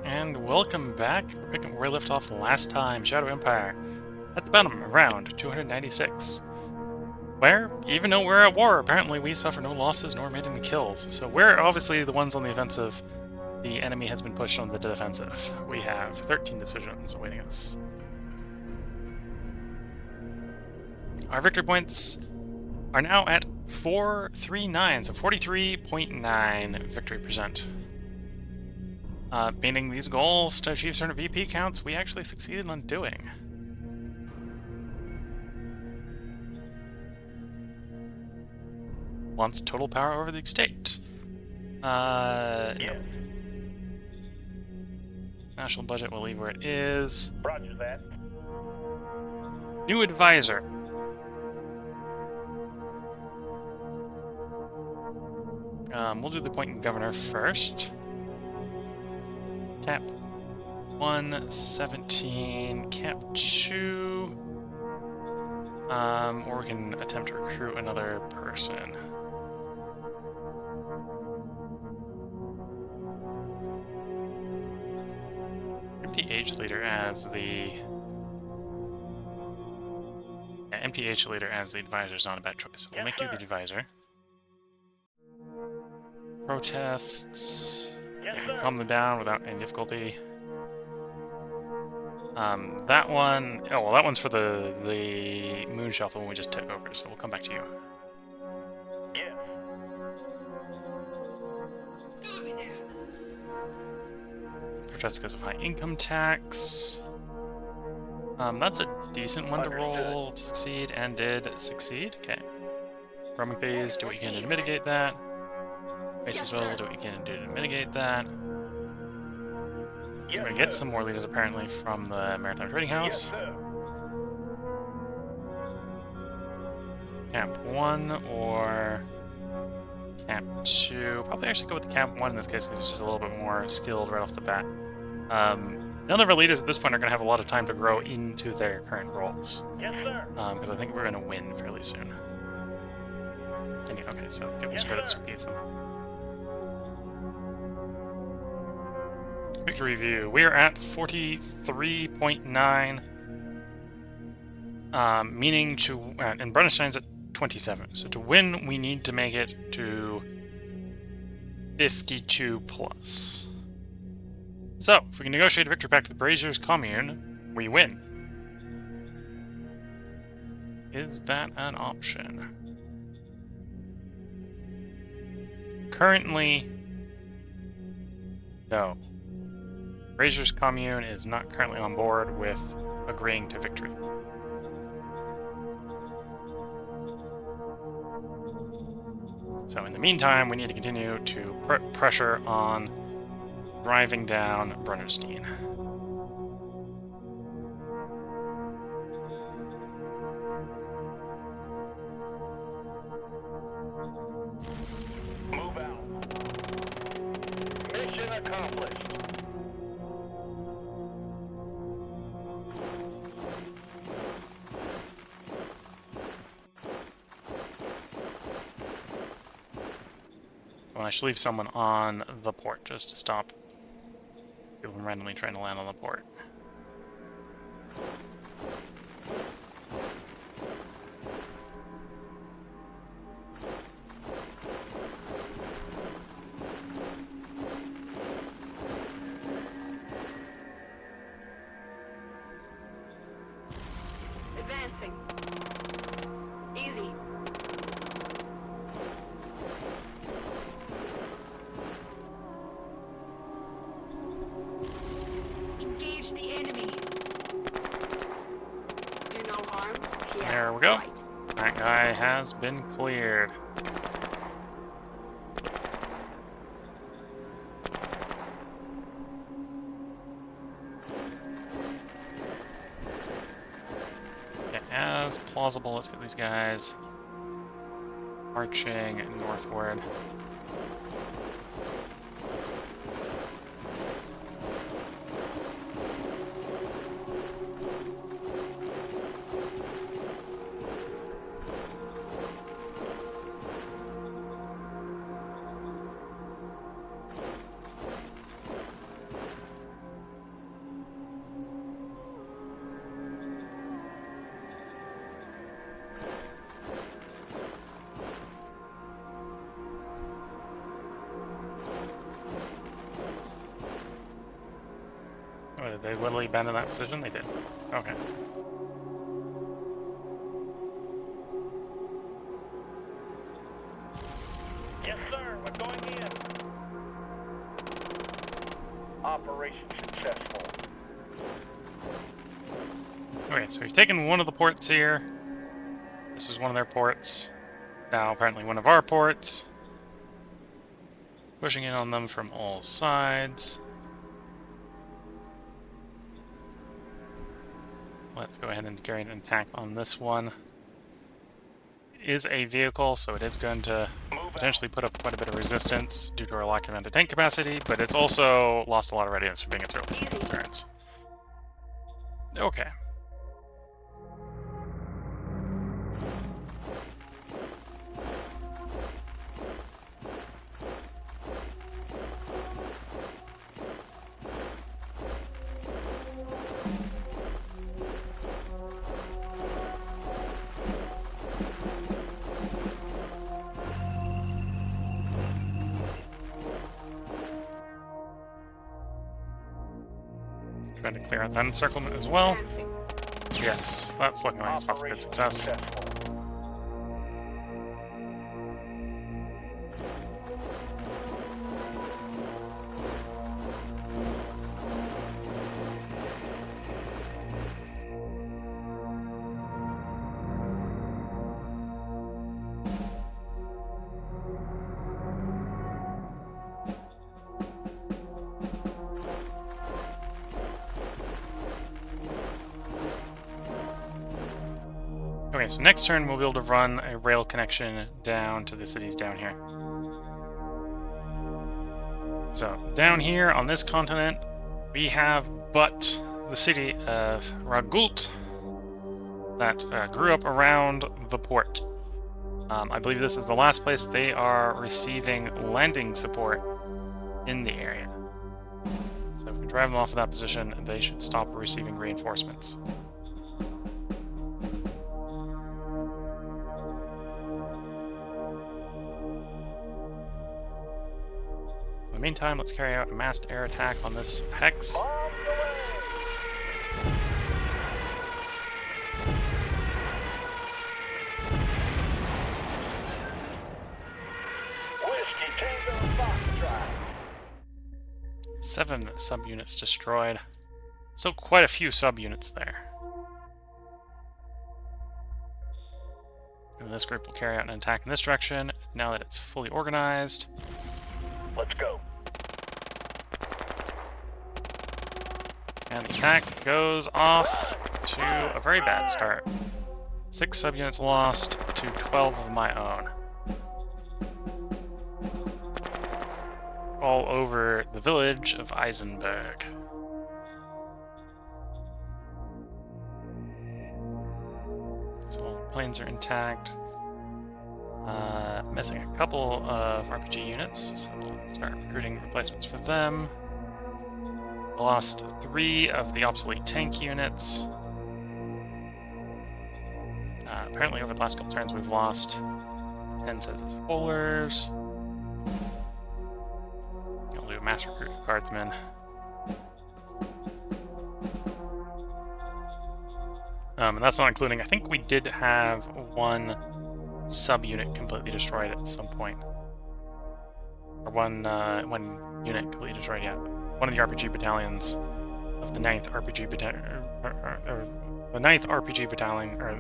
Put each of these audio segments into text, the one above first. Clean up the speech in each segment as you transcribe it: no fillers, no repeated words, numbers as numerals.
And welcome back. We're picking where we left off last time, Shadow Empire. At the bottom, around 296. Where, even though we're at war, apparently we suffer no losses nor made any kills. So we're obviously the ones on the offensive. The enemy has been pushed on the defensive. We have 13 decisions awaiting us. Our victory points are now at 439, so 43.9 victory percent. Meaning these goals to achieve certain VP counts we actually succeeded on doing. Wants total power over the estate. Yeah. No. National budget will leave where it is. Roger that. New advisor. We'll do the appointing governor first. Cap 117, cap 2. Or we can attempt to recruit another person. MTH leader as the... Yeah, MTH leader as the advisor is not a bad choice. So we'll make you the advisor. Protests. Yeah, we can calm them down without any difficulty. That one... Oh, well, that one's for the moon shelf, the one we just took over, so we'll come back to you. Yeah. Protest because of high income tax. That's a decent one to roll to succeed, and did succeed. Okay. Roaming phase, do what you can to mitigate that. Basis will do what you can to do to mitigate that. We're gonna get some more leaders apparently from the Maritime Trading House. Yes, Camp 1 or Camp 2. Probably actually go with the Camp 1 in this case because he's just a little bit more skilled right off the bat. None of our leaders at this point are going to have a lot of time to grow into their current roles. Yes, sir. Because I think we're going to win fairly soon. And yeah, okay, so give these credits to Peace. Victory review. We are at 43.9. Meaning to... and Brunnerstein's at 27. So to win, we need to make it to 52 plus. So, if we can negotiate a victory pact with the Brazier's Commune, we win. Is that an option? Currently, no. Brazier's Commune is not currently on board with agreeing to victory. So in the meantime, we need to continue to put pressure on driving down Brunnerstein. Move out. Mission accomplished. Well, I should leave someone on the port just to stop people from randomly trying to land on the port. Advancing. Easy. Engage the enemy. Do no harm. Here. There we go. Fight. That guy has been cleared. Yeah, as plausible, let's get these guys marching northward. Oh, did they literally abandon that position? They did. Okay. Yes, sir. We're going in. Operation successful. Okay, so we've taken one of the ports here. This was one of their ports. Now apparently one of our ports. Pushing in on them from all sides. Let's go ahead and carry an attack on this one. It is a vehicle, so it is going to potentially put up quite a bit of resistance due to our lack of anti-tank capacity, but it's also lost a lot of readiness for being its early appearance. Okay. Trying to clear out that encirclement as well. Advancing. Yes, that's looking like it's off a good success. Successful. Okay, so next turn we'll be able to run a rail connection down to the cities down here. So, down here on this continent, we have but the city of Ragult that grew up around the port. I believe this is the last place they are receiving landing support in the area. So if we can drive them off of that position, they should stop receiving reinforcements. In the meantime, let's carry out a massed air attack on this hex. Whiskey Tango Foxtrot. 7 subunits destroyed. So quite a few subunits there. And this group will carry out an attack in this direction now that it's fully organized. Let's go. And the attack goes off to a very bad start. 6 subunits lost to 12 of my own. All over the village of Eisenberg. So all the planes are intact. Missing a couple of RPG units, so we'll start recruiting replacements for them. We lost 3 of the obsolete tank units. Apparently over the last couple turns we've lost 10 sets of polars. I'll do a mass recruit of guardsmen. And that's not including, I think we did have 1 subunit completely destroyed at some point. Or one unit completely destroyed, yeah. One of the RPG battalions of the 9th RPG battalion, or the 9th RPG battalion, or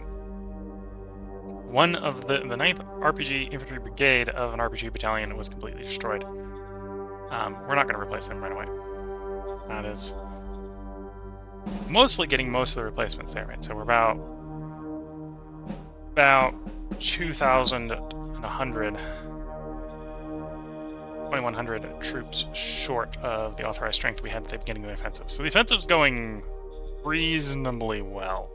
one of the 9th RPG infantry brigade of an RPG battalion was completely destroyed. We're not going to replace them right away. That is mostly getting most of the replacements there, right? So we're about 2,100 troops short of the authorized strength we had at the beginning of the offensive. So the offensive's going reasonably well.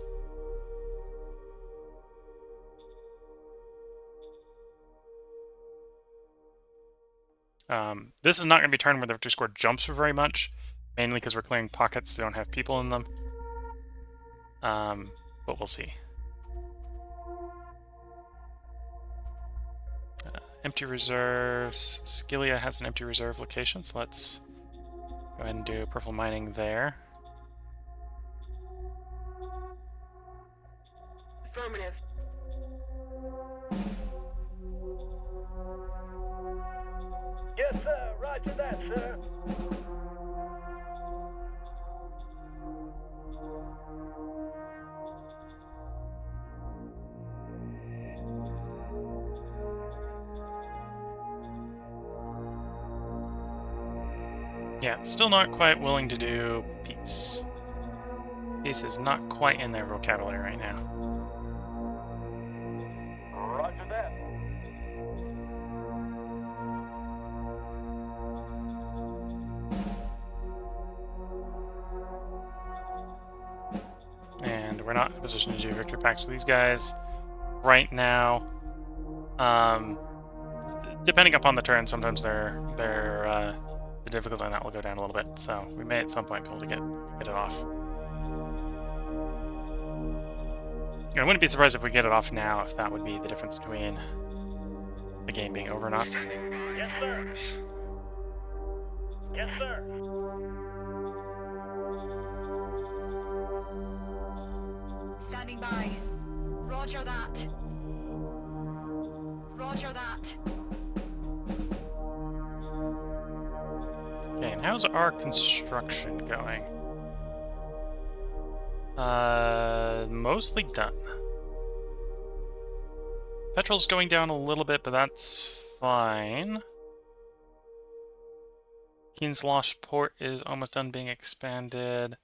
This is not going to be a turn where the victory score jumps for very much, mainly because we're clearing pockets that don't have people in them. But we'll see. Empty reserves. Scylla has an empty reserve location, so let's go ahead and do peripheral mining there. Affirmative. Yes, sir. Roger that, sir. Yeah, still not quite willing to do peace. Peace is not quite in their vocabulary right now. Roger that. And we're not in a position to do victory pacts with these guys right now. Depending upon the turn, sometimes the difficulty on that will go down a little bit. So we may at some point be able to get it off. I wouldn't be surprised if we get it off now, if that would be the difference between the game being over or not. Yes, sir. Yes, sir. Standing by. Roger that. Roger that. Okay, and how's our construction going? Mostly done. Petrol's going down a little bit, but that's fine. Kinslosh Port is almost done being expanded.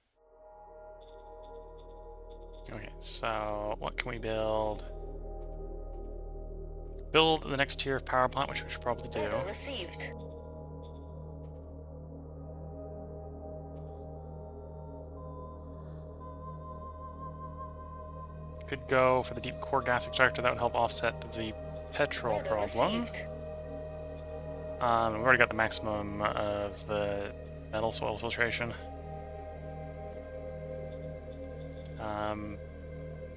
Okay, so what can we build? Build the next tier of power plant, which we should probably do. Order received. Could go for the deep core gas extractor. That would help offset the petrol Order problem. received. We've already got the maximum of the metal soil filtration.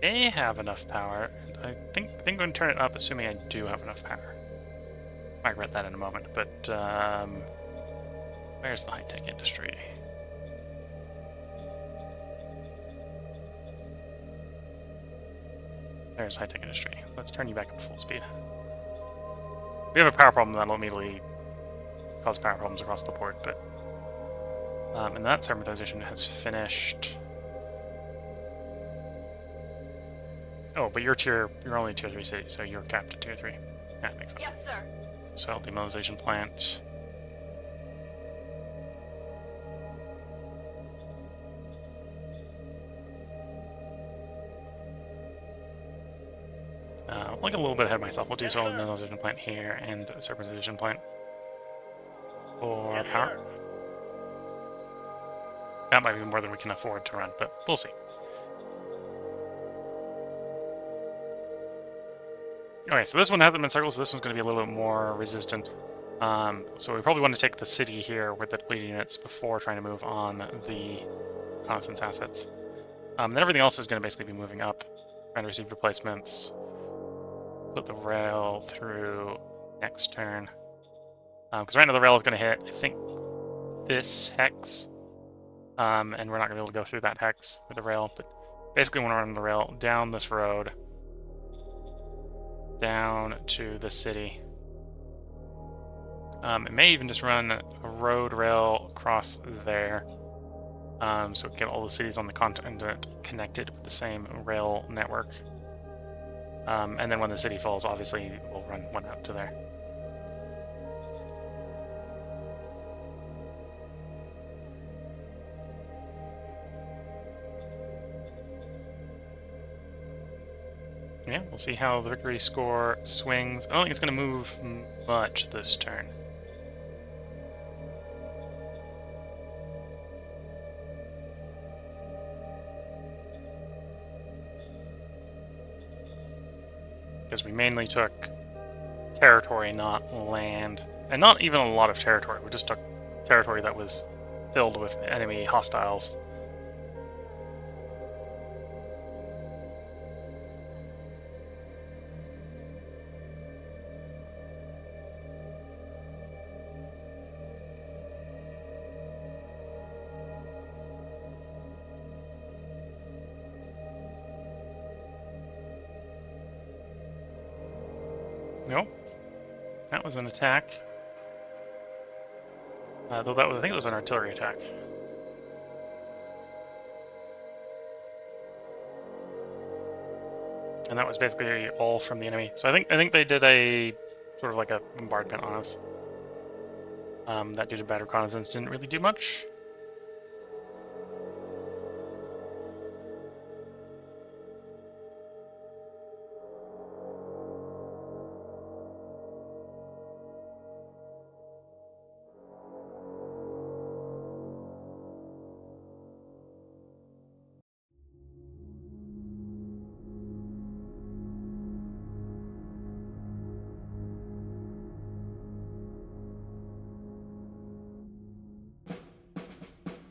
May have enough power, and I think I'm going to turn it up, assuming I do have enough power. I regret that in a moment, but where's the high-tech industry? There's high-tech industry. Let's turn you back up to full speed. We have a power problem that'll immediately cause power problems across the board, but and that serpentization has finished. Oh, but you're only tier 3 city, so you're capped at tier 3. That makes sense. Yes, sir. Soil demineralization plant. Like a little bit ahead of myself. We'll do soil demineralization plant here and a serpentization plant for Yes, power. sir. That might be more than we can afford to run, but we'll see. Okay, so this one hasn't been circled, so this one's going to be a little bit more resistant. So we probably want to take the city here with the depleted units before trying to move on the reconnaissance assets. Then everything else is going to basically be moving up. Trying to receive replacements. Put the rail through next turn. Because right now the rail is going to hit, I think, this hex. And we're not going to be able to go through that hex with the rail. But basically when we're on the rail, down this road, down to the city. It may even just run a road rail across there. So we can get all the cities on the continent connected with the same rail network. And then when the city falls, obviously we'll run one out to there. Yeah, we'll see how the victory score swings. I don't think it's going to move much this turn. Because we mainly took territory, not land. And not even a lot of territory. We just took territory that was filled with enemy hostiles. Nope. That was an attack. Though that was, I think it was an artillery attack. And that was basically all from the enemy. So I think they did a sort of like a bombardment on us. That due to bad reconnaissance didn't really do much.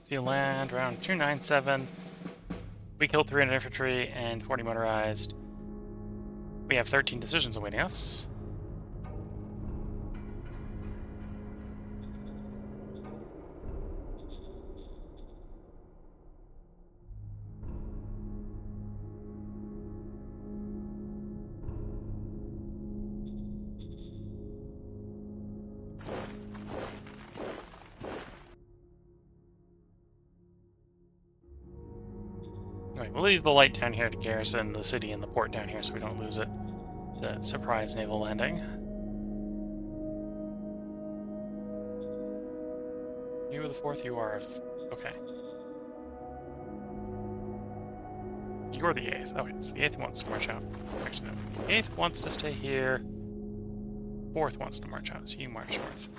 Sea land around 297. We killed 300 infantry and 40 motorized. We have 13 decisions awaiting us. Alright, we'll leave the light down here to garrison the city and the port down here so we don't lose it. To surprise naval landing. You are the 4th, you are... Okay. You're the 8th. Okay, so the 8th wants to march out. Actually, no. The 8th wants to stay here. 4th wants to march out, so you march north.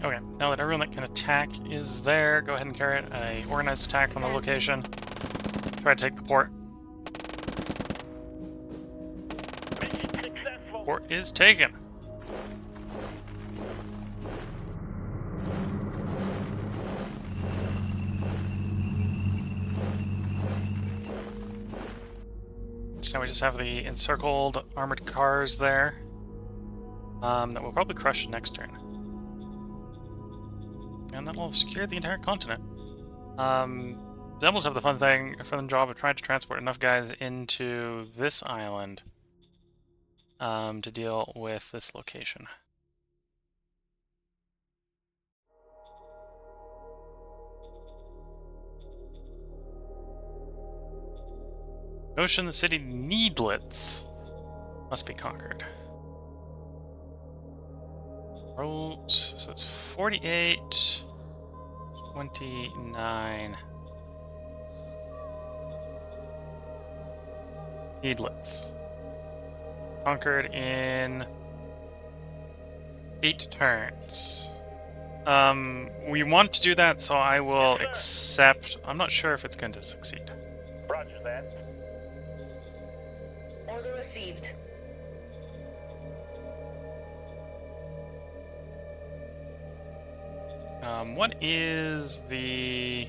Okay, now that everyone that can attack is there, go ahead and carry out a organized attack on the location. Try to take the port. Mission successful. Port is taken. So now we just have the encircled armored cars there. That will probably crush next turn. And that'll secure the entire continent. Devils have the fun job of trying to transport enough guys into this island to deal with this location. Ocean, the city needlets must be conquered. Rolled, so it's 48, 29. Needlets. Conquered in 8 turns. We want to do that, so I will accept. I'm not sure if it's going to succeed. Roger that. Order received. What is the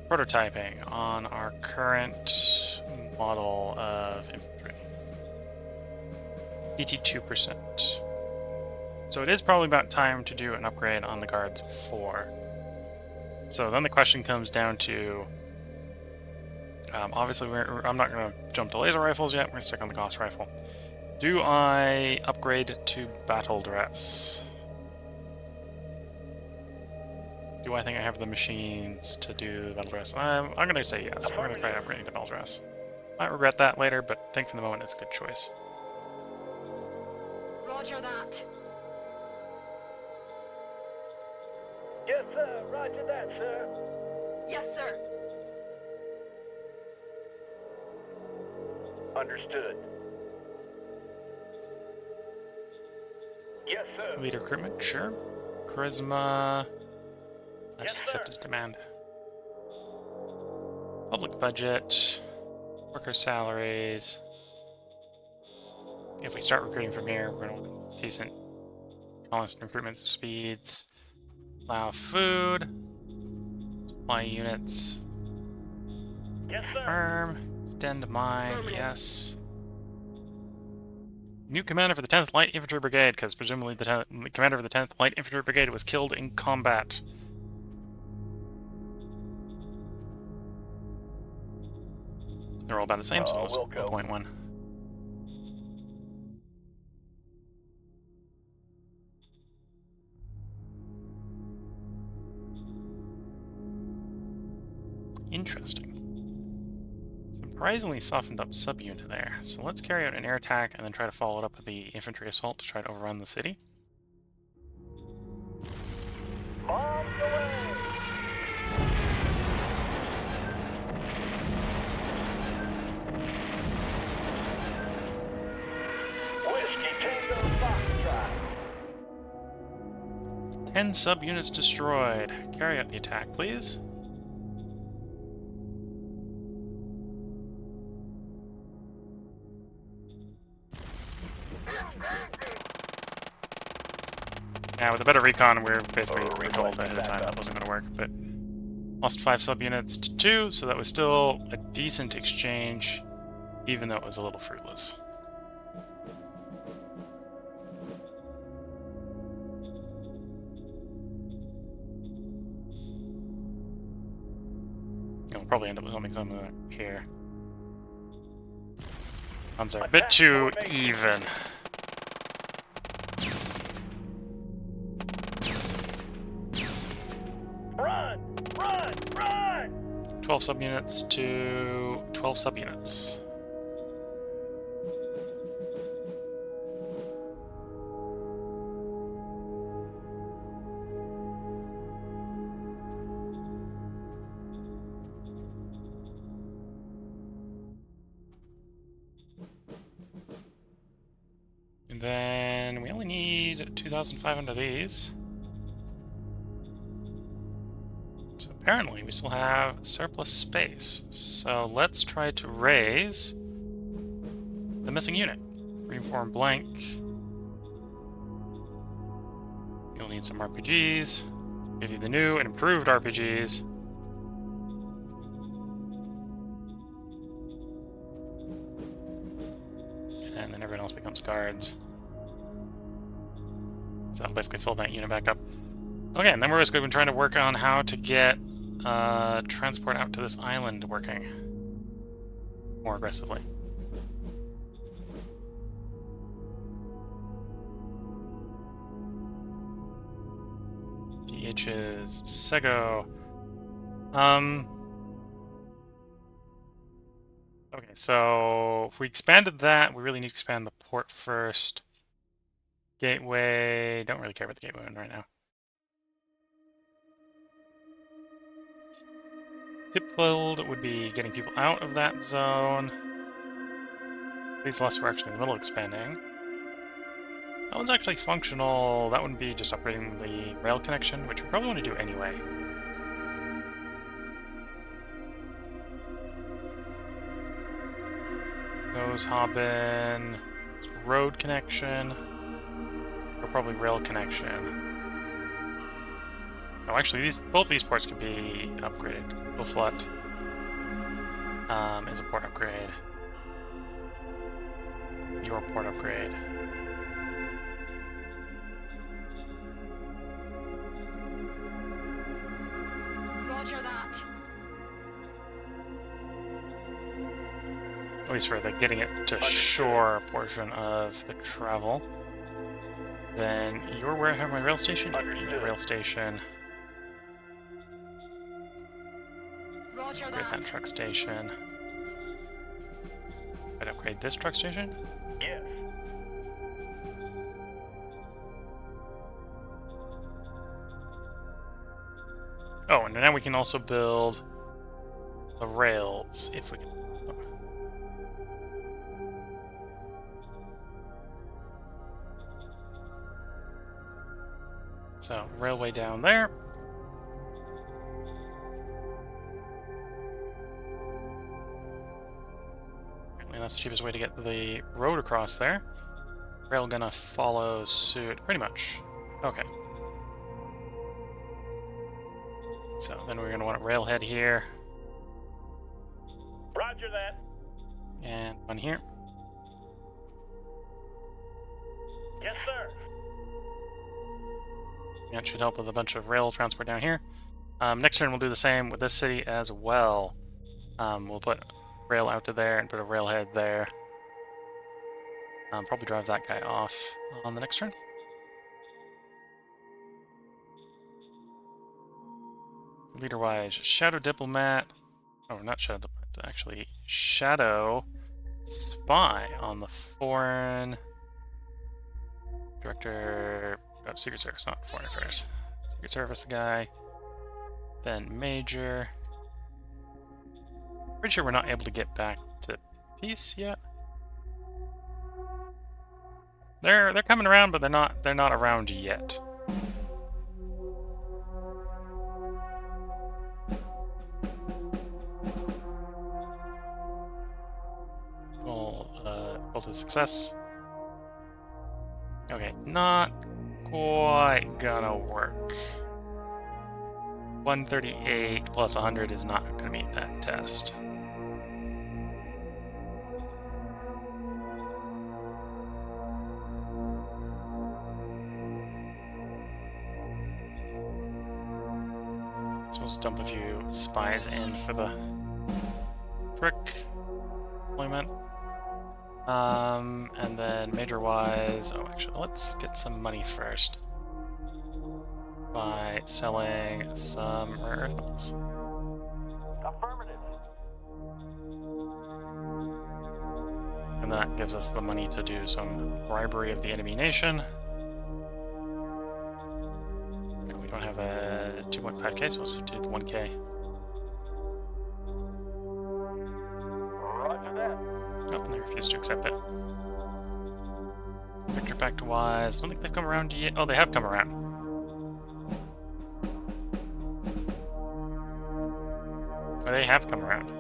prototyping on our current model of infantry? 82%. So it is probably about time to do an upgrade on the Guards 4. So then the question comes down to Obviously, I'm not going to jump to laser rifles yet. We're going to stick on the Gauss rifle. Do I upgrade to battle dress? Do I think I have the machines to do battle dress? I'm going to say yes. We're going to try upgrading to battle dress. Might regret that later, but I think for the moment it's a good choice. Roger that. Yes, sir. Roger that, sir. Yes, sir. Understood. Yes, sir. Lead recruitment, sure. Charisma. I Yes, just sir. accept his demand. Public budget. Worker salaries. If we start recruiting from here, we're going to want decent colonist recruitment speeds. Allow food. Supply units. Yes, sir. Firm. Extend mine, yes. New commander for the 10th Light Infantry Brigade, because presumably the commander of the 10th Light Infantry Brigade was killed in combat. They're all about the same, so we'll go. 1.1. Interesting. Surprisingly softened up subunit there. So let's carry out an air attack and then try to follow it up with the infantry assault to try to overrun the city. Bombs away. Whiskey Tango Foxtrot. 10 subunits destroyed. Carry out the attack, please. Yeah, with a better recon, we're basically told ahead of time that wasn't going to work, but lost 5 subunits to 2, so that was still a decent exchange, even though it was a little fruitless. I'll probably end up with something up here. Odds are a bit too even. Run! Run! Run! 12 subunits to 12 subunits. And then we only need 2,500 of these. So apparently we still have surplus space. So let's try to raise the missing unit. Reform blank. You'll need some RPGs. Give you the new and improved RPGs. And then everyone else becomes guards. So that'll basically fill that unit back up. Okay, and then we're basically been trying to work on how to get transport out to this island working more aggressively. DH's Sego. Okay, so if we expanded that, we really need to expand the port first. Gateway, don't really care about the gateway one right now. Tipfield would be getting people out of that zone. At least unless we're actually in the middle of expanding. That one's actually functional. That wouldn't be just upgrading the rail connection, which we probably want to do anyway. Nose Hobbin, road connection, or probably rail connection. Oh, actually, both these ports could be upgraded. Flut is a port upgrade. Your port upgrade. Roger that. At least for the getting it to shore portion of the travel. Then you're where I have my rail station? Your rail station. Roger Upgrade that truck station. I'd upgrade this truck station? Yes. Oh, and now we can also build the rails, if we can. So, railway down there. Apparently that's the cheapest way to get the road across there. Rail gonna follow suit, pretty much. Okay. So then we're gonna want a railhead here. Roger that. And one here. Yes, sir. That should help with a bunch of rail transport down here. Next turn we'll do the same with this city as well. We'll put rail out to there and put a railhead there. Probably drive that guy off on the next turn. Leader-wise, Shadow Diplomat. Oh, not Shadow Diplomat, actually Shadow Spy on the foreign director. Oh, Secret Service, not Foreign Affairs. Secret Service guy. Then Major. Pretty sure we're not able to get back to peace yet. They're coming around, but they're not around yet. Goal to success. Okay, not quite gonna work. 138 plus 100 is not gonna meet that test. So let's dump a few spies in for the prick deployment. And then major-wise, oh, actually, let's get some money first by selling some rare earth metals. Affirmative. And that gives us the money to do some bribery of the enemy nation. And we don't have a 2.5k, so we'll just do the 1k. Roger that. Oh, and they refuse to accept it. Victor Pact wise, I don't think they've come around yet. Oh, they have come around. Oh, they have come around.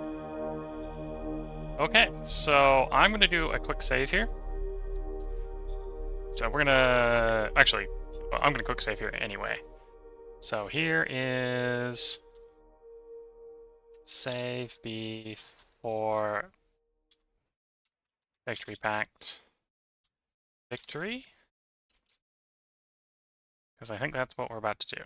Okay, so I'm going to do a quick save here. So we're going to... Actually, I'm going to quick save here anyway. So here is... Save before... Victory Pact. Victory? Because I think that's what we're about to do.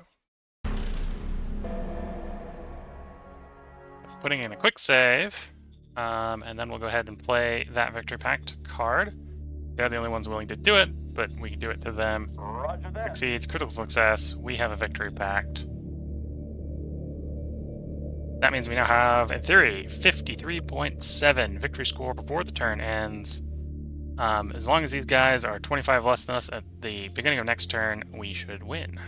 Putting in a quick save, and then we'll go ahead and play that Victory Pact card. They're the only ones willing to do it, but we can do it to them. Roger that. Succeeds, critical success, we have a Victory Pact. That means we now have, in theory, 53.7 victory score before the turn ends. As long as these guys are 25 less than us at the beginning of next turn, we should win.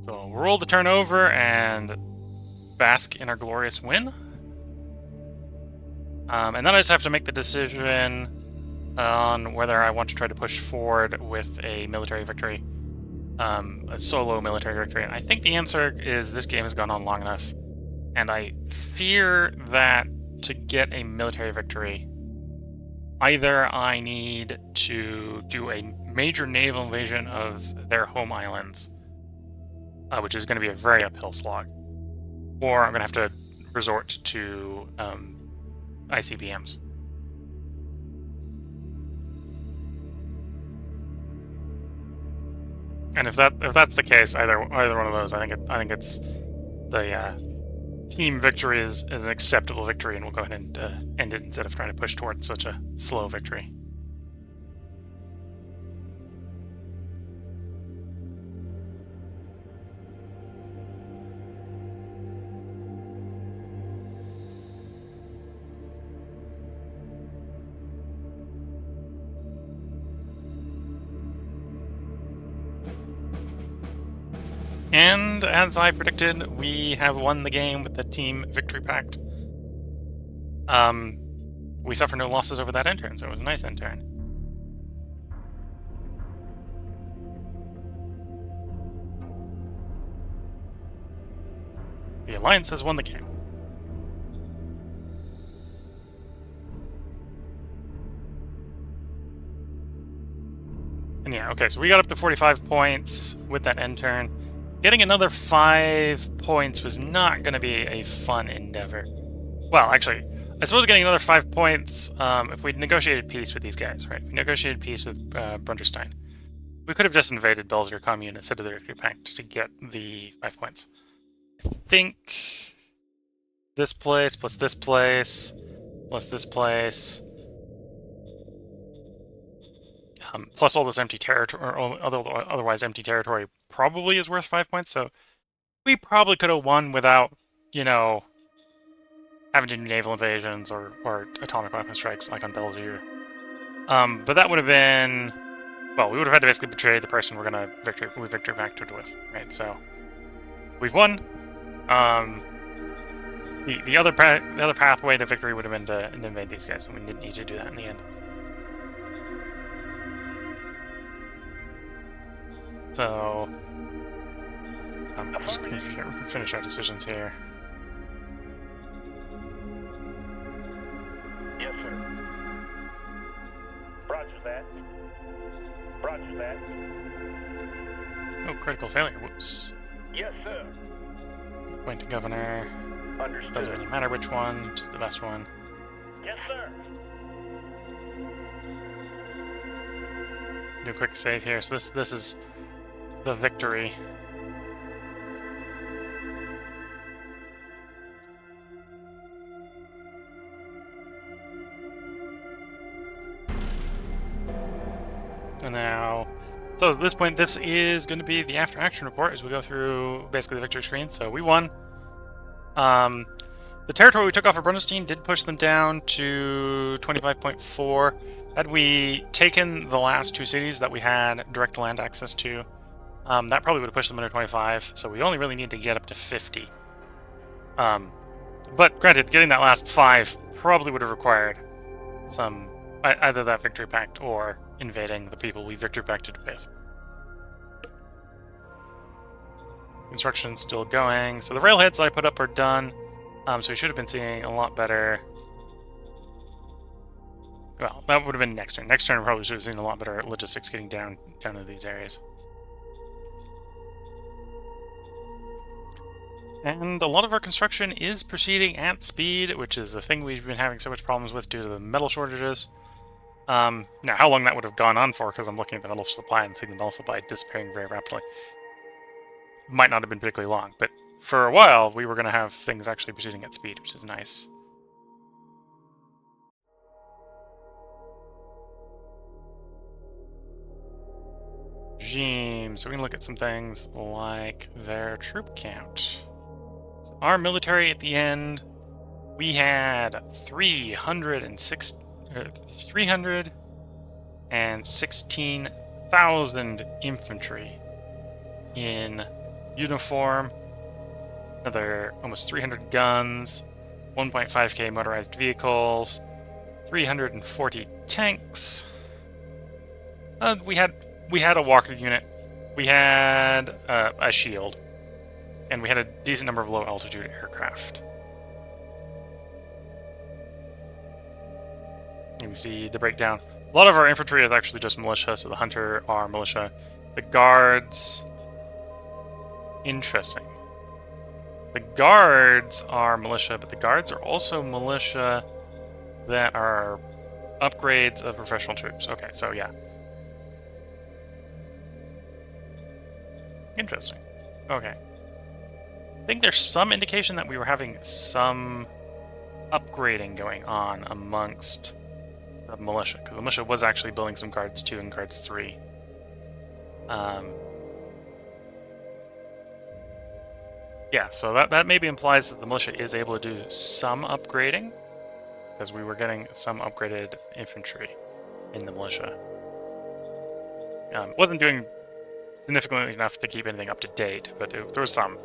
So we'll roll the turn over and bask in our glorious win. And then I just have to make the decision on whether I want to try to push forward with a military victory. A solo military victory. And I think the answer is this game has gone on long enough. And I fear that to get a military victory, either I need to do a major naval invasion of their home islands, which is going to be a very uphill slog, or I'm going to have to resort to ICBMs. And if that's the case, either one of those, I think it's the team victory is an acceptable victory, and we'll go ahead and end it instead of trying to push towards such a slow victory. And as I predicted, we have won the game with the Team Victory Pact. We suffer no losses over that end turn, so it was a nice end turn. The Alliance has won the game. And yeah, okay, so we got up to 45 points with that end turn. Getting another 5 points was not going to be a fun endeavor. Well, actually, I suppose getting another 5 points, if we'd negotiated peace with these guys, right? If we negotiated peace with Brunderstein, we could have just invaded Belzer Commune instead of the Victory Pact to get the 5 points. I think this place, plus this place, plus this place, plus all this empty territory, or otherwise empty territory, probably is worth 5 points, so we probably could have won without, you know, having to do naval invasions or atomic weapon strikes like on Belgium. But that would have been, well, we would have had to basically betray the person we're gonna victory pacted with, right? So we've won. The other pathway to victory would have been to invade these guys, and we didn't need to do that in the end. So I'm just gonna finish our decisions here. Yes, sir. Roger that. Roger that. Oh, critical failure. Whoops. Yes, sir. Appoint a governor. Understood. Doesn't really matter which one, just the best one. Yes, sir. Do a quick save here. So this is the victory. And now, so at this point, this is going to be the after action report as we go through basically the victory screen. So we won. The territory we took off of Brunestein did push them down to 25.4. Had we taken the last 2 cities that we had direct land access to, that probably would have pushed them under 25, so we only really need to get up to 50. But granted, getting that last 5 probably would have required some, either that victory pact or invading the people we victory pacted with. Construction's still going, so the railheads that I put up are done, so we should have been seeing a lot better. Well, that would have been next turn. Next turn, we probably should have seen a lot better logistics getting down to these areas. And a lot of our construction is proceeding at speed, which is a thing we've been having so much problems with due to the metal shortages. Now, how long that would have gone on for, because I'm looking at the metal supply and seeing the metal supply disappearing very rapidly, might not have been particularly long, but for a while, we were going to have things actually proceeding at speed, which is nice. Regime. So we can look at some things like their troop count. So our military at the end, we had 316,000 infantry in uniform, another almost 300 guns, 1.5k motorized vehicles, 340 tanks. We had a walker unit, we had a shield, and we had a decent number of low-altitude aircraft. You can see the breakdown. A lot of our infantry is actually just militia, so the Hunter are militia. The guards... Interesting. The guards are militia, but the guards are also militia that are upgrades of professional troops. Okay, so yeah. Interesting. Okay. I think there's some indication that we were having some upgrading going on amongst the militia, because the militia was actually building some guards 2 and guards 3. Yeah, so that maybe implies that the militia is able to do some upgrading, because we were getting some upgraded infantry in the militia. Wasn't doing significantly enough to keep anything up to date, but there was some.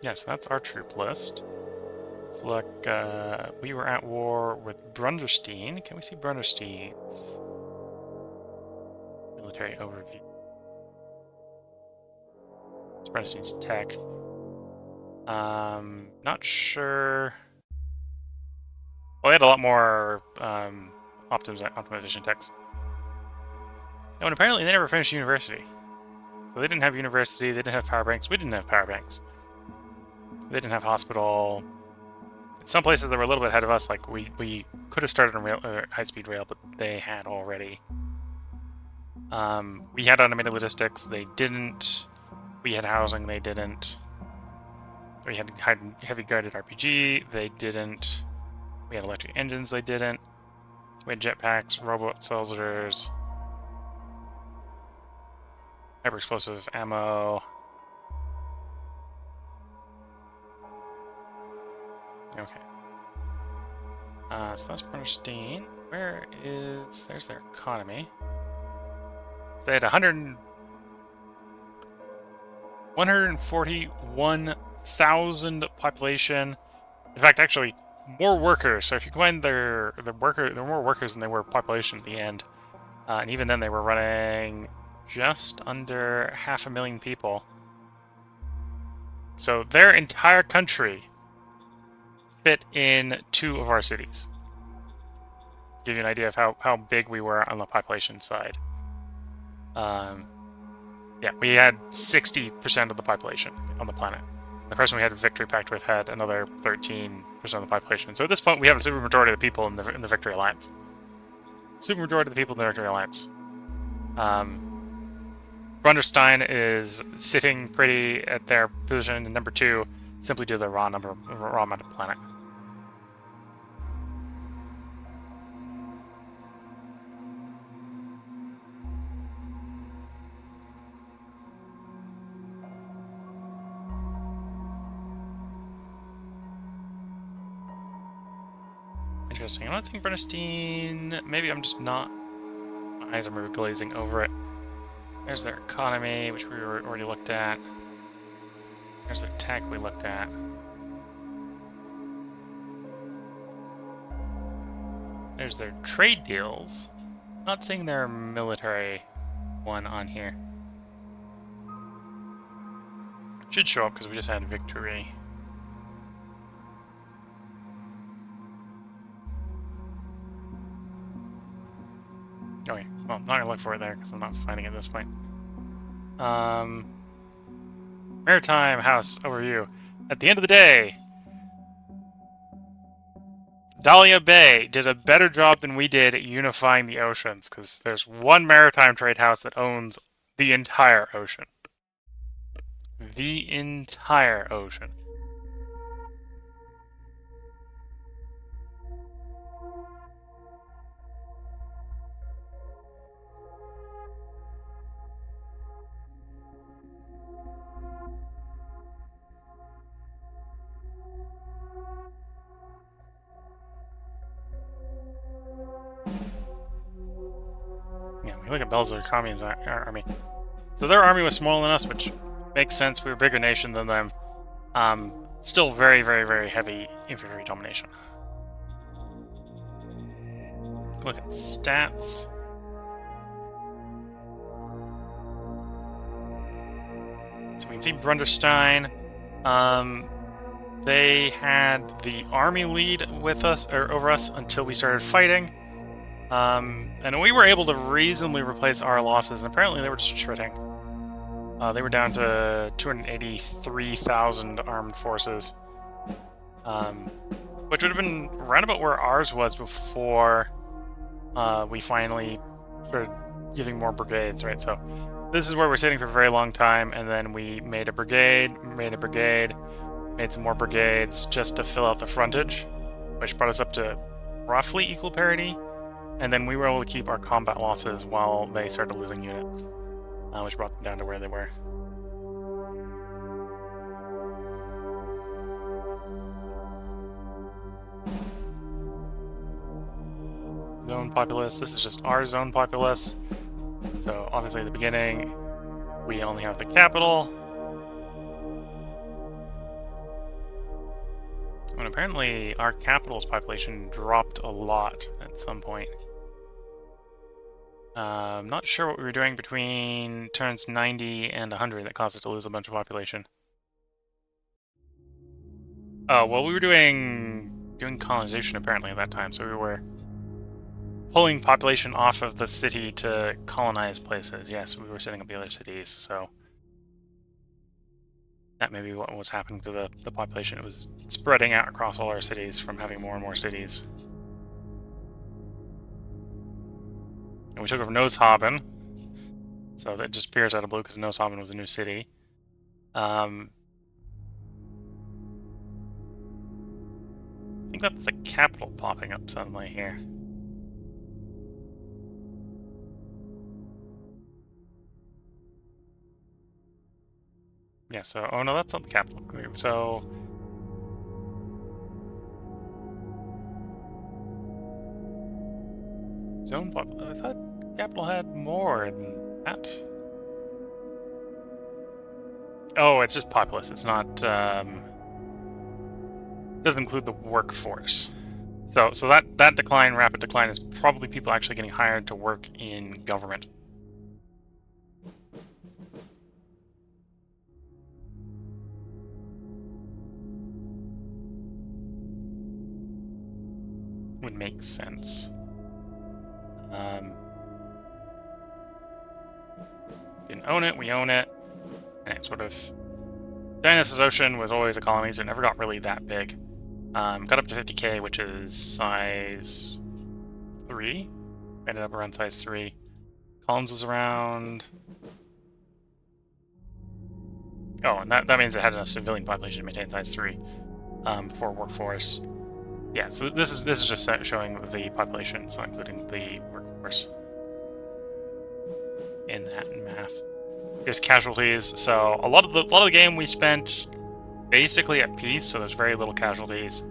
Yeah, so that's our troop list. Let's look. We were at war with Brunderstein. Can we see Brunderstein's military overview? It's Brunderstein's tech. Not sure. Well, they had a lot more optimization techs. Oh, and apparently they never finished university. So they didn't have university, they didn't have power banks, we didn't have power banks. They didn't have hospital. In some places that were a little bit ahead of us, like we could have started a high-speed rail, but they had already. We had automated logistics, they didn't. We had housing, they didn't. We had heavy guarded RPG, they didn't. We had electric engines, they didn't. We had jetpacks, robot soldiers, hyper explosive ammo. Okay. So that's Bernstein. Where is... There's their economy. So they had 141,000 population. In fact, actually, more workers. So if you combine there were more workers than they were population at the end. And even then they were running just under 500,000 people. So their entire country fit in 2 of our cities. Give you an idea of how big we were on the population side. Yeah, we had 60% of the population on the planet. The person we had a victory pact with had another 13% of the population. So at this point, we have a super majority of the people in the Victory Alliance. Super majority of the people in the Victory Alliance. Brunderstein is sitting pretty at their position in number 2, simply due to the raw amount of planet. Interesting. I'm not seeing Brunderstein. Maybe I'm just not. My eyes are maybe glazing over it. There's their economy, which we already looked at. There's their tech we looked at. There's their trade deals. Not seeing their military one on here. It should show up because we just had victory. Okay, well, I'm not gonna look for it there because I'm not finding it at this point. Maritime house overview. At the end of the day, Dahlia Bay did a better job than we did at unifying the oceans, because there's one maritime trade house that owns the entire ocean. The entire ocean. Look at Belzer Commun's army. So their army was smaller than us, which makes sense. We were a bigger nation than them. Still very, very, very heavy infantry domination. Look at stats. So we can see Brunderstein. They had the army lead with us, or over us, until we started fighting. And we were able to reasonably replace our losses, and apparently they were just shredding. They were down to 283,000 armed forces, which would have been around about where ours was before we finally started giving more brigades, right? So this is where we're sitting for a very long time, and then we made a brigade, made some more brigades just to fill out the frontage, which brought us up to roughly equal parity, and then we were able to keep our combat losses while they started losing units, which brought them down to where they were. Zone populace, this is just our zone populace. So obviously at the beginning, we only have the capital. And apparently our capital's population dropped a lot at some point. I'm not sure what we were doing between turns 90 and 100 that caused it to lose a bunch of population. Oh, well, we were doing colonization apparently at that time, so we were pulling population off of the city to colonize places. Yes, we were setting up the other cities, so that may be what was happening to the population. It was spreading out across all our cities from having more and more cities. And we took over Nosehaben, so that just appears out of blue because Nosehaben was a new city. I think that's the capital popping up suddenly here. Yeah, so, oh no, that's not the capital. So, zone population. I thought capital had more than that. Oh, it's just populace. It's not, doesn't include the workforce. So that decline, rapid decline, is probably people actually getting hired to work in government. Would make sense. Didn't own it, we own it. And it sort of... Dionysus Ocean was always a colony, so it never got really that big. Got up to 50k, which is size 3. Ended up around size 3. Collins was around... Oh, and that means it had enough civilian population to maintain size 3 for workforce. Yeah, so this is just showing the population, it's not including the workforce in that math. There's casualties, so a lot of the game we spent basically at peace, so there's very little casualties.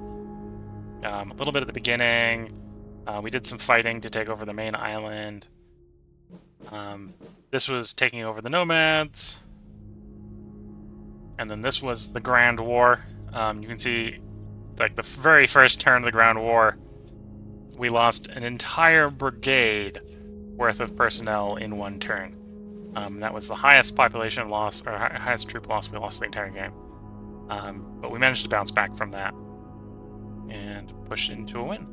A little bit at the beginning. We did some fighting to take over the main island. This was taking over the nomads. And then this was the Grand War. You can see, like, the very first turn of the Grand War, we lost an entire brigade worth of personnel in one turn. That was the highest population loss, or highest troop loss we lost the entire game. But we managed to bounce back from that and push it into a win.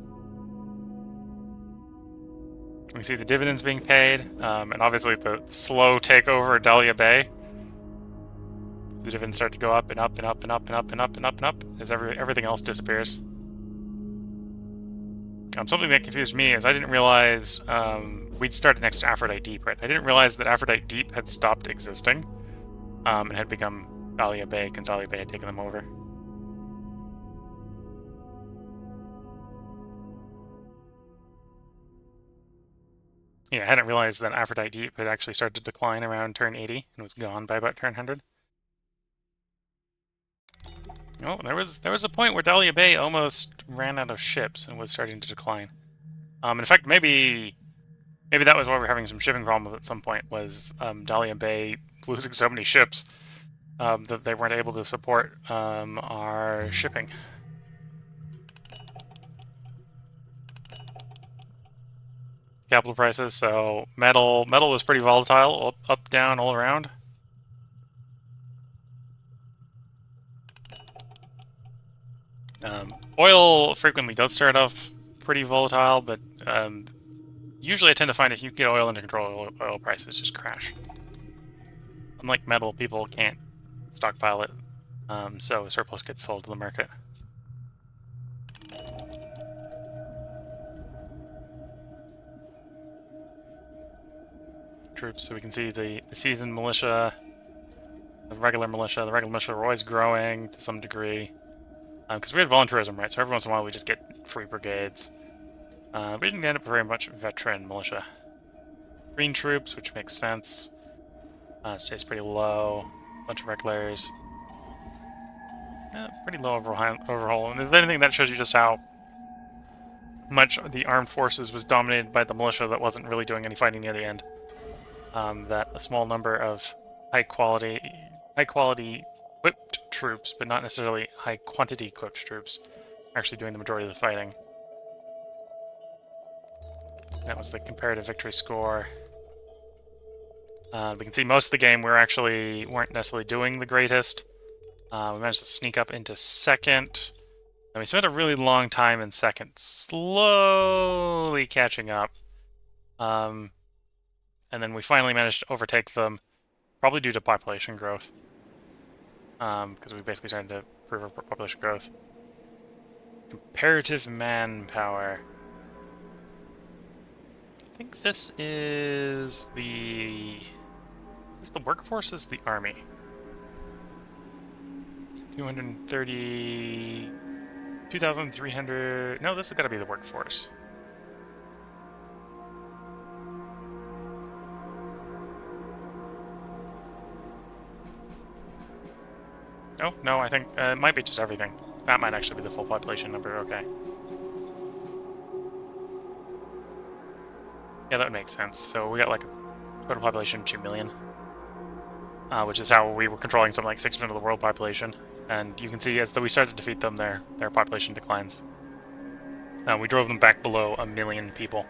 We see the dividends being paid, and obviously the slow takeover of Dahlia Bay. The dividends start to go up and up and up and up and up and up and up and up as everything else disappears. Something that confused me is I didn't realize we'd started next to Aphrodite Deep, right? I didn't realize that Aphrodite Deep had stopped existing and had become Dahlia Bay, because Dahlia Bay had taken them over. Yeah, I hadn't realized that Aphrodite Deep had actually started to decline around turn 80 and was gone by about turn 100. Oh, there was a point where Dahlia Bay almost ran out of ships and was starting to decline. In fact, maybe that was why we're having some shipping problems at some point, was Dahlia Bay losing so many ships that they weren't able to support our shipping. Capital prices, so metal was pretty volatile, up, down, all around. Oil frequently does start off pretty volatile, but usually I tend to find if you get oil under control, oil prices just crash. Unlike metal, people can't stockpile it, so surplus gets sold to the market. troops, so we can see the seasoned militia, the regular militia. The regular militia are always growing to some degree. Because we had volunteerism, right? So every once in a while we just get free brigades. We didn't end up very much veteran militia. Green troops, which makes sense. Stays pretty low. Bunch of regulars. Pretty low overhaul. And if anything, that shows you just how much the armed forces was dominated by the militia that wasn't really doing any fighting near the end. That a small number of high quality equipped troops, but not necessarily high quantity equipped troops, are actually doing the majority of the fighting. That was the comparative victory score. We can see most of the game weren't necessarily doing the greatest. We managed to sneak up into second. And we spent a really long time in second, slowly catching up. And then we finally managed to overtake them, probably due to population growth. Because we basically started to improve our population growth. Comparative manpower. I think this is the... Is this the workforce or is the army? 230... 2,300... No, this has got to be the workforce. Oh, no, I think it might be just everything. That might actually be the full population number, okay. Yeah, that would make sense. So we got like a total population of 2 million. Which is how we were controlling something like 6% of the world population. And you can see as we start to defeat them, their population declines. We drove them back below 1 million people.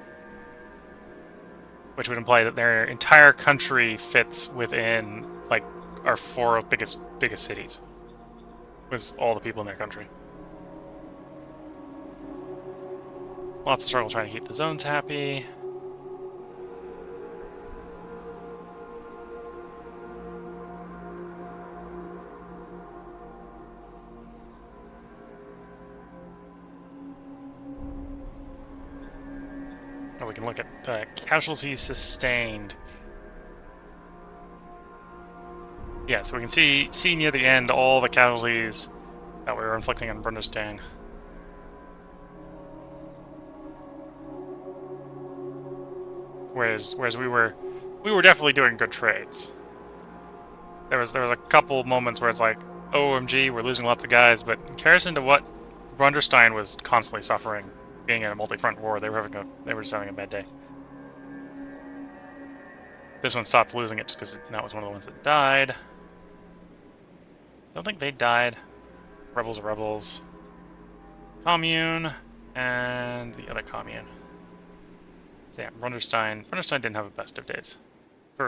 Which would imply that their entire country fits within, like, our 4 biggest cities. Was all the people in their country. Lots of struggle trying to keep the zones happy. Oh, we can look at casualties sustained. Yeah, so we can see near the end all the casualties that we were inflicting on Brundistan. Whereas we were definitely doing good trades. There was a couple moments where it's like, OMG, we're losing lots of guys, but in comparison to what Brundistan was constantly suffering, being in a multi-front war, they were just having a bad day. This one stopped losing it just because that was one of the ones that died. Don't think they died. Rebels are rebels. Commune, and the other commune. So yeah, Brundistan didn't have the best of days.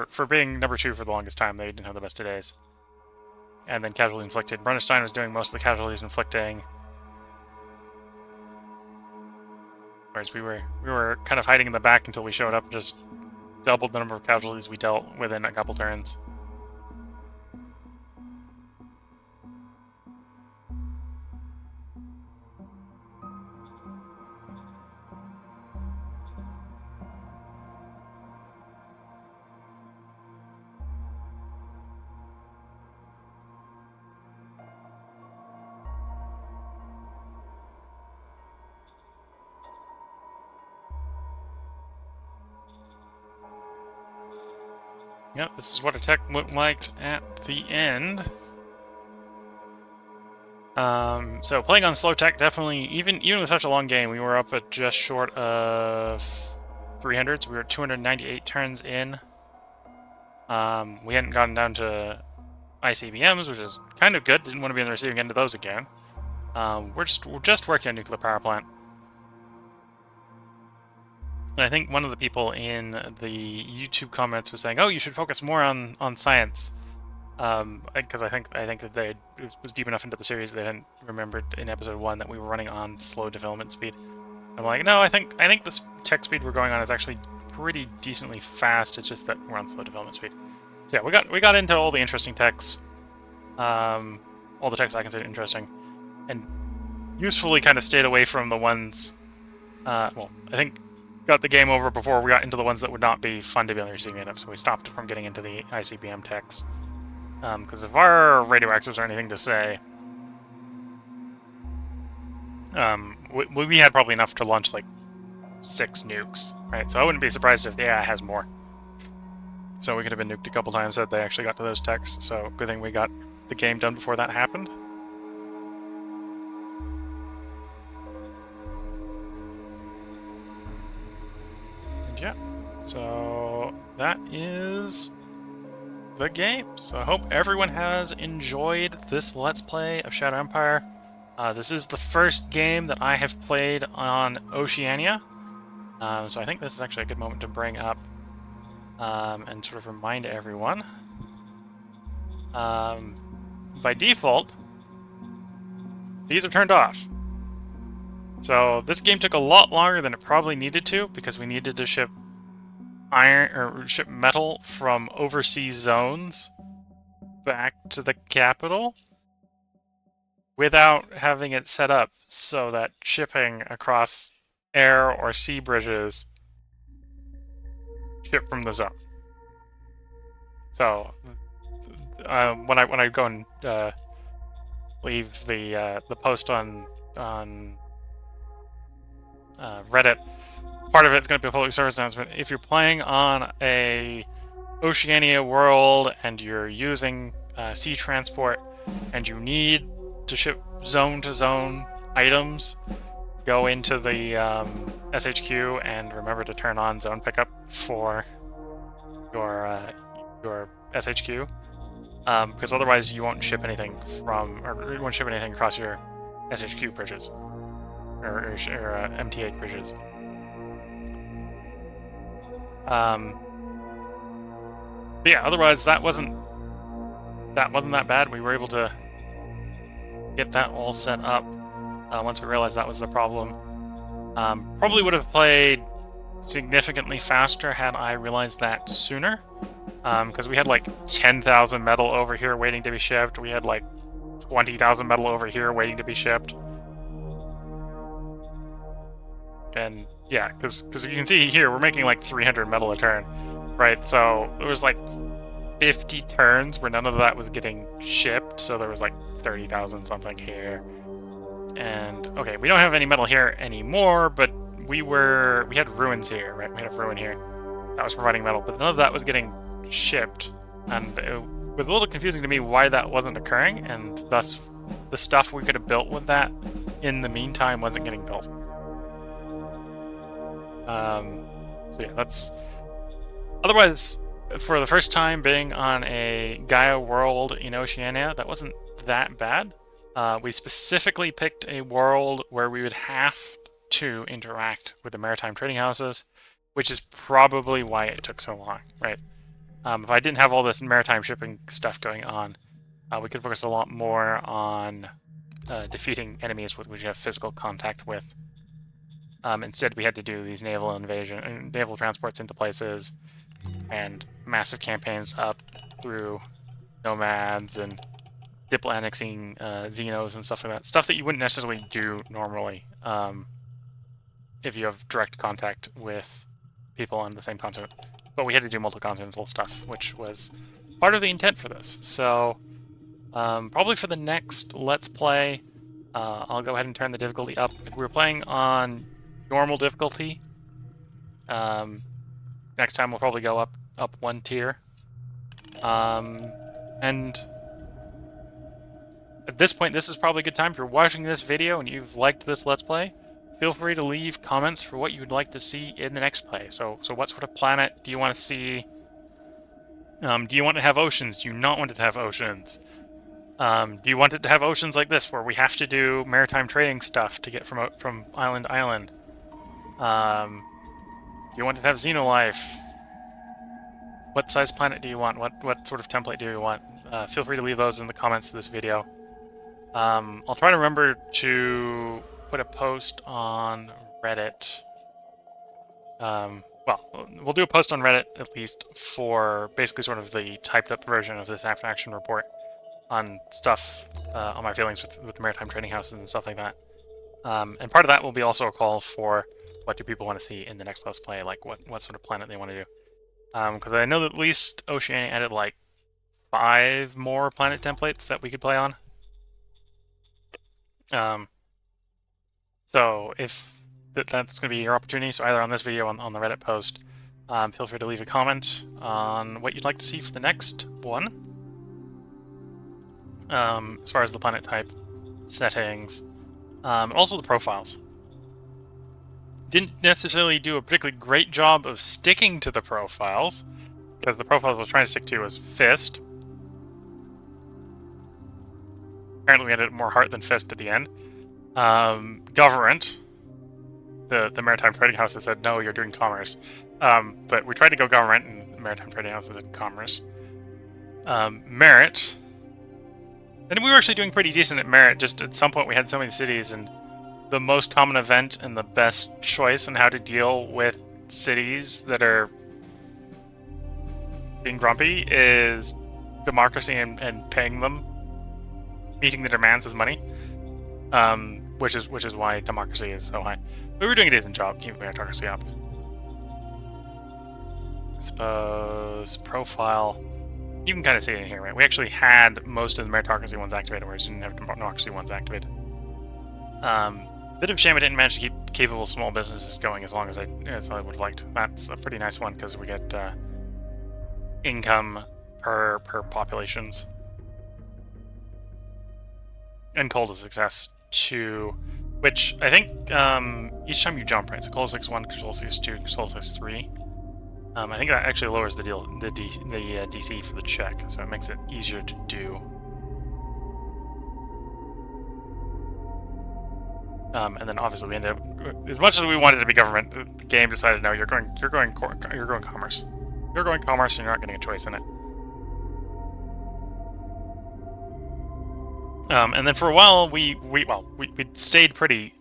For being number 2 for the longest time, they didn't have the best of days. And then casualty inflicted. Brundistan was doing most of the casualties inflicting. Whereas we were kind of hiding in the back until we showed up and just doubled the number of casualties we dealt within a couple turns. Yep, this is what a tech looked like at the end. So playing on slow tech, definitely, even with such a long game, we were up at just short of 300, so we were at 298 turns in. We hadn't gotten down to ICBMs, which is kind of good. Didn't want to be on the receiving end of those again. We're just working on nuclear power plant. And I think one of the people in the YouTube comments was saying, "Oh, you should focus more on science," because I think that it was deep enough into the series they hadn't remembered in episode 1 that we were running on slow development speed. I'm like, no, I think the tech speed we're going on is actually pretty decently fast. It's just that we're on slow development speed. So yeah, we got into all the interesting techs, all the techs I consider interesting, and usefully kind of stayed away from the ones. Well, I think got the game over before we got into the ones that would not be fun to be on the receiving end of, so we stopped from getting into the ICBM techs. Because if our radioactives are anything to say, we had probably enough to launch like 6 nukes, right? So I wouldn't be surprised if the AI has more. So we could have been nuked a couple times had they actually got to those techs, so good thing we got the game done before that happened. And yeah, so that is the game. So I hope everyone has enjoyed this Let's Play of Shadow Empire. This is the first game that I have played on Oceania, so I think this is actually a good moment to bring up and sort of remind everyone. By default, these are turned off. So this game took a lot longer than it probably needed to because we needed to ship ship metal from overseas zones back to the capital without having it set up so that shipping across air or sea bridges ship from the zone. So when I go and leave the post on Reddit, part of it's going to be a public service announcement. If you're playing on a Oceania world and you're using sea transport and you need to ship zone-to-zone items, go into the SHQ and remember to turn on zone pickup for your SHQ, because otherwise you won't ship anything across your SHQ bridges or MT8 bridges. But yeah, otherwise that wasn't that bad. We were able to get that all set up once we realized that was the problem. Probably would have played significantly faster had I realized that sooner, because we had like 10,000 metal over here waiting to be shipped. We had like 20,000 metal over here waiting to be shipped. And yeah, because you can see here, we're making like 300 metal a turn, right? So there was like 50 turns where none of that was getting shipped, so there was like 30,000 something here. And okay, we don't have any metal here anymore, but we had ruins here, right? We had a ruin here that was providing metal, but none of that was getting shipped, and it was a little confusing to me why that wasn't occurring, and thus the stuff we could have built with that in the meantime wasn't getting built. So yeah, that's... Otherwise, for the first time being on a Gaia world in Oceania, that wasn't that bad. We specifically picked a world where we would have to interact with the maritime trading houses, which is probably why it took so long, right? If I didn't have all this maritime shipping stuff going on, we could focus a lot more on defeating enemies which we have physical contact with. Instead, we had to do these naval transports into places, and massive campaigns up through nomads and diplo annexing Xenos and stuff like that. Stuff that you wouldn't necessarily do normally if you have direct contact with people on the same continent. But we had to do multi-continental stuff, which was part of the intent for this. So probably for the next Let's Play, I'll go ahead and turn the difficulty up. If we were playing on normal difficulty, next time we'll probably go up one tier. And at this point, this is probably a good time. If you're watching this video and you've liked this Let's Play, feel free to leave comments for what you would like to see in the next play. So what sort of planet do you want to see? Do you want to have oceans? Do you not want it to have oceans? Do you want it to have oceans like this, where we have to do maritime trading stuff to get from island to island? Do you want it to have xenolife? What size planet do you want? What sort of template do you want? Feel free to leave those in the comments to this video. I'll try to remember to put a post on Reddit. Well, we'll do a post on Reddit, at least, for basically sort of the typed-up version of this action report on stuff, on my feelings with maritime trading houses and stuff like that. And part of that will be also a call for what do people want to see in the next Let's Play, like what sort of planet they want to do. Because I know that at least Oceania added like 5 more planet templates that we could play on. So if that's going to be your opportunity, so either on this video on the Reddit post, feel free to leave a comment on what you'd like to see for the next one. As far as the planet type, settings, also the profiles. Didn't necessarily do a particularly great job of sticking to the profiles, because the profiles I was trying to stick to was Fist. Apparently we had more heart than Fist at the end. Government. The Maritime Trading House has said, no, you're doing commerce. But we tried to go government, and the Maritime Trading House said commerce. Merit. And we were actually doing pretty decent at merit, just at some point we had so many cities, and the most common event and the best choice on how to deal with cities that are being grumpy is democracy and paying them, meeting the demands with money, which is why democracy is so high. But we were doing a decent job keeping meritocracy up. I suppose profile. You can kind of see it in here, right? We actually had most of the meritocracy ones activated, whereas we didn't have democracy ones activated. Bit of a shame I didn't manage to keep capable small businesses going as long as I would have liked. That's a pretty nice one because we get income per populations. And cold is success 2, which I think each time you jump, right? So cold is 1, control is 2, control is 3. I think that actually lowers the DC for the check, so it makes it easier to do. And then obviously we ended up, as much as we wanted to be government, the game decided no, you're going commerce. You're going commerce, and you're not getting a choice in it. And then for a while we stayed pretty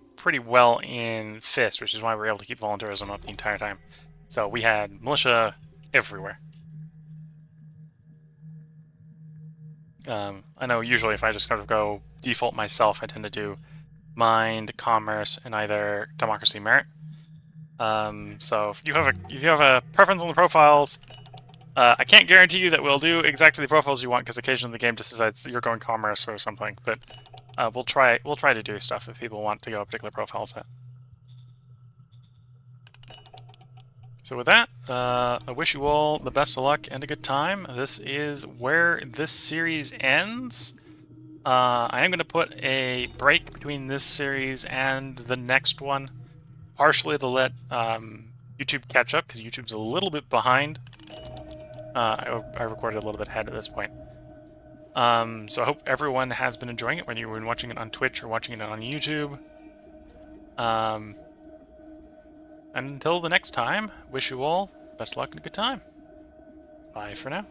well in Fist, which is why we were able to keep volunteerism up the entire time. So we had militia everywhere. I know usually if I just kind of go default myself, I tend to do mind, commerce, and either democracy, merit. So if you have a preference on the profiles, I can't guarantee you that we'll do exactly the profiles you want, because occasionally the game just decides that you're going commerce or something. But we'll try to do stuff if people want to go a particular profile set. So with that, I wish you all the best of luck and a good time. This is where this series ends. I am going to put a break between this series and the next one, partially to let YouTube catch up, because YouTube's a little bit behind. I recorded a little bit ahead at this point. So I hope everyone has been enjoying it, whether you've been watching it on Twitch or watching it on YouTube. And until the next time, wish you all best luck and a good time. Bye for now.